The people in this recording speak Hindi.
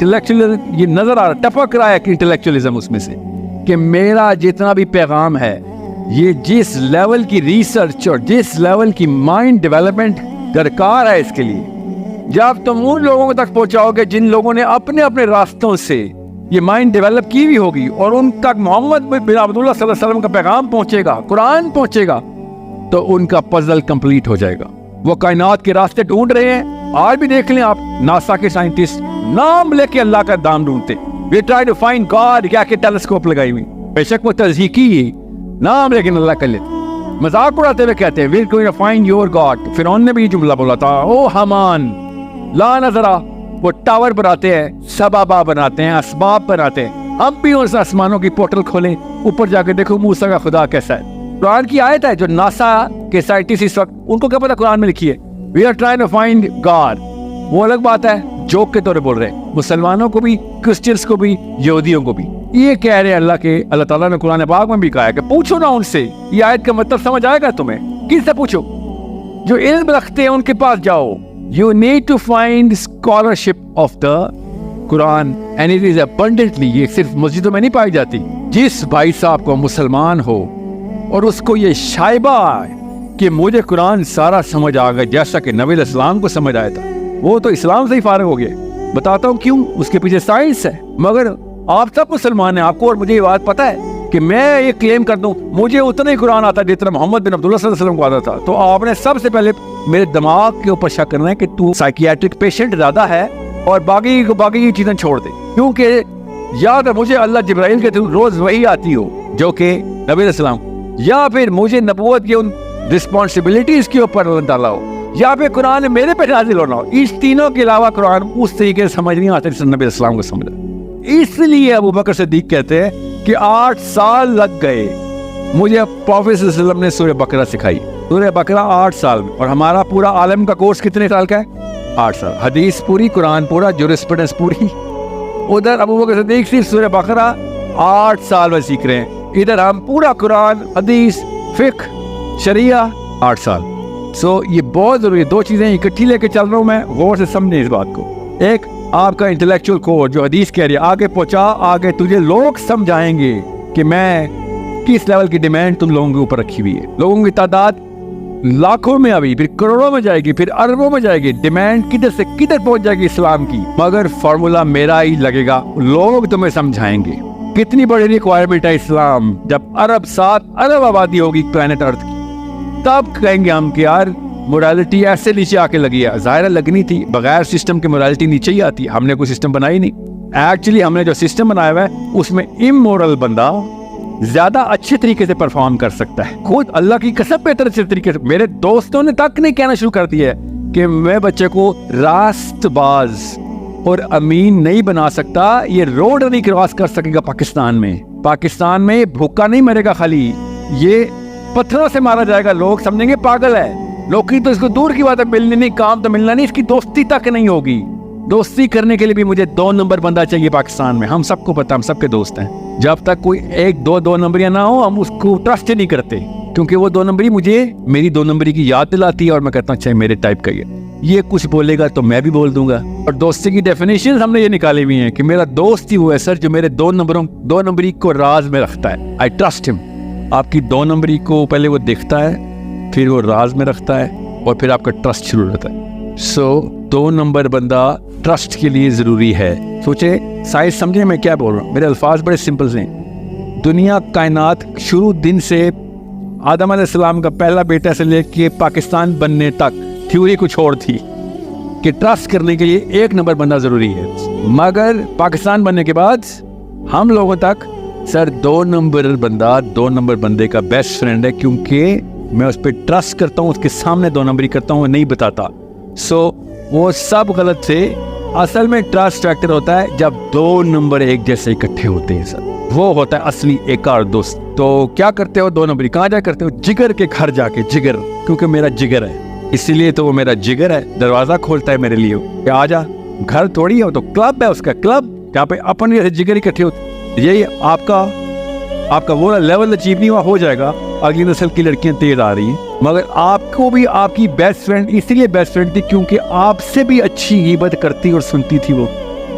इंटेलेक्चुअलिज्म ये नजर आ रहा, टपक रहा है कि इंटेलेक्चुअलिज्म उसमें से, कि मेरा जितना भी पैगाम है ये जिस लेवल की रिसर्च और जिस लेवल की माइंड डेवलपमेंट दरकार है इसके लिए, जब तुम उन लोगों तक पहुंचाओगे जिन लोगों ने अपने अपने रास्तों से ये माइंड डेवलप की भी होगी और उन तक मोहम्मद बिन अब्दुल्लाह सल्लल्लाहु अलैहि वसल्लम का पैगाम पहुंचेगा, कुरान पहुंचेगा, तो उनका पजल कंप्लीट हो जाएगा। वो कायनात के रास्ते ढूंढ रहे हैं, आज भी देख लें आप, नासा के साइंटिस्ट नाम लेके अल्लाह का दाम ढूंढते, we try to find God, क्या के टेलीस्कोप लगाई हुई, बेशक वो तज़हीकी नाम लेकिन अल्लाह कर लेते, मजाक उड़ाते हुए कहते हैं we going to find your God. फिरौन ने भी जुमला बोला था, ओ हमान ला नजरा, वो टावर बनाते हैं, सबाबा बनाते हैं, असबाब बनाते हैं, हम भी उस आसमानों की पोर्टल खोलें, ऊपर जाके देखो मूसा का खुदा कैसा है। कुरान की आयत है जो नासा के साइंटिस्ट इस वक्त, उनको क्या पता कुरान में लिखी है, we are trying to find God, वो अलग बात है, जोक के तौर पे बोल रहे हैं, मुसलमानों को भी, क्रिश्चियंस को भी, यहूदियों को भी ये कह रहे हैं अल्लाह ताला ने कुरान पाक में भी कहा है कि पूछो ना उनसे, ये आयत का मतलब समझ आएगा तुम्हें, किससे पूछो, जो इल्म रखते हैं उनके पास जाओ। You need to find scholarship of the Quran and it is abundantly, ये सिर्फ मस्जिदों में नहीं पाई जाती। जिस भाई साहब को मुसलमान हो और उसको ये शाइबा है कि मुझे कुरान सारा समझ आ गया जैसा कि नबी इस्लाम को समझ आया था, वो तो इस्लाम से ही फारिग हो गया। बताता हूँ क्यों, उसके पीछे साइंस है। मगर आप सब मुसलमान हैं, आपको और मुझे ये बात पता है कि मैं ये क्लेम कर दूं मुझे उतना ही कुरान आता है जितना मोहम्मद बिन अब्दुल्लाह सल्लल्लाहु अलैहि वसल्लम को आता था, तो आपने सबसे पहले मेरे दिमाग के ऊपर शक करना है कि तू साइकियाट्रिक पेशेंट ज्यादा है और बाकी चीजें छोड़ दे, क्योंकि या तो मुझे अल्लाह जिब्राइल के थ्रू रोज वही आती हो जो कि नबी इस्लाम, या फिर मुझे नबूवत की उन रिस्पॉन्सिबिलिटीज के ऊपर डाला हो, या फिर कुरान मेरे पे नाजिल होना हो। इस तीनों के अलावा कुरान उस तरीके से समझ नहीं आता जिस नबी इस्लाम को समझा। इसलिए अबू बकर सिद्दीक कहते हैं कि 8 साल लग गए मुझे प्रॉफेट सल्लल्लाहु अलैहि वसल्लम ने सूरह बकरा सिखाई, सूरह बकरा 8 साल में, और हमारा पूरा आलम का कोर्स कितने साल का है, 8 साल, हदीस पूरी, कुरान पूरा, जूरिस्प्रूडेंस पूरी। उधर अबू बकर सिद्दीक सिर्फ सूरह बकरा 8 साल में सीख रहे हैं, इधर हम पूरा कुरान, हदीस, फिक्र, शरिया 8 साल। सो ये बहुत जरूरी है, 2 चीजें इकट्ठी लेके चल रहा हूँ मैं, गौर से समझें इस बात को। एक आपका इंटेलेक्चुअल कोर जो हदीस कह रही है, आगे पहुंचा, आगे तुझे लोग समझाएंगे कि मैं किस लेवल की डिमांड तुम लोगों के ऊपर रखी हुई है। लोगों की तादाद लाखों में, अभी फिर करोड़ों में जाएगी, फिर अरबों में जाएगी, डिमांड किधर से किधर पहुंच जाएगी इस्लाम की, मगर फॉर्मूला मेरा ही लगेगा, लोग तुम्हें समझाएंगे। कितनी बड़ी रिक्वायरमेंट है इस्लाम, जब 7 अरब आबादी होगी प्लेनेट अर्थ की, तब कहेंगे हम कि यार मोरालिटी ऐसे नीचे आके लगी है। ज़ाहिर लगनी थी, बगैर सिस्टम के मोरालिटी नीचे ही आती, हमने कोई सिस्टम बनाई नहीं। एक्चुअली हमने जो सिस्टम बनाया हुआ है उसमें इमोरल बंदा ज्यादा अच्छे तरीके से परफॉर्म कर सकता है। खुद अल्लाह की कसम बेहतर अच्छे तरीके से, मेरे दोस्तों ने तक नहीं कहना शुरू कर दिया है कि मैं बच्चे को रास्तबाज और अमीन नहीं बना सकता, ये रोड नहीं क्रॉस कर सकेगा पाकिस्तान में भूखा नहीं मरेगा, खाली ये पत्थरों से मारा जाएगा, लोग समझेंगे पागल है। लोग तो इसको दूर की बात है, मिलने नहीं, काम तो मिलना नहीं, इसकी दोस्ती तक नहीं होगी। दोस्ती करने के लिए भी मुझे 2 नंबर बंदा चाहिए पाकिस्तान में, हम सबको पता, हम सबके दोस्त हैं। जब तक कोई 1-2 नंबरियां ना हो हम उसको ट्रस्ट नहीं करते, क्योंकि वो 2 नंबरी मुझे मेरी 2 नंबरी की याद दिलाती है और मैं कहता हूँ अच्छा मेरे टाइप का ये कुछ बोलेगा तो मैं भी बोल दूंगा। और दोस्ती की डेफिनेशन हमने ये निकाली हुई है कि मेरा दोस्त ही वो है सर जो मेरे 2 नंबरी को राज में रखता है, आई ट्रस्ट हिम। आपकी 2 नंबरी को पहले वो देखता है, फिर वो राज में रखता है और फिर आपका ट्रस्ट शुरू होता है। सो 2 नंबर बंदा ट्रस्ट के लिए जरूरी है। सोचे, साइज समझे मैं क्या बोल रहा हूँ, मेरे अल्फाज बड़े सिंपल से। दुनिया कायनात शुरू दिन से आदम अलैहिस्सलाम का पहला बेटा से लेके पाकिस्तान बनने तक थ्योरी कुछ और थी कि ट्रस्ट करने के लिए 1 नंबर बंदा जरूरी है, मगर पाकिस्तान बनने के बाद हम लोगों तक सर 2 नंबर बंदे का बेस्ट फ्रेंड है, क्योंकि मैं उस पर ट्रस्ट करता हूँ, उसके सामने 2 नंबरी करता हूँ, नहीं बताता। सो वो सब गलत थे। असल में ट्रस्ट फैक्टर होता है जब 2 नंबर एक जैसे इकट्ठे होते हैं सर, वो होता है असली एक और दोस्त। तो क्या करते हो 2 नंबरी, कहाँ जा करते हो, जिगर के घर जाके, जिगर, क्योंकि मेरा जिगर है इसीलिए तो वो मेरा जिगर है, दरवाजा खोलता है मेरे लिए कि आ जा। घर थोड़ी है, वो तो क्लब है उसका, क्लब जहाँ पे अपन जैसे जिगर इकट्ठे होते। यही आपका वो लेवल अचीव नहीं हुआ, हो जाएगा। अगली नस्ल की लड़कियां तेज आ रही हैं, मगर आपको भी आपकी बेस्ट फ्रेंड इसलिए बेस्ट फ्रेंड थी क्योंकि आपसे भी अच्छी गिबत करती और सुनती थी वो।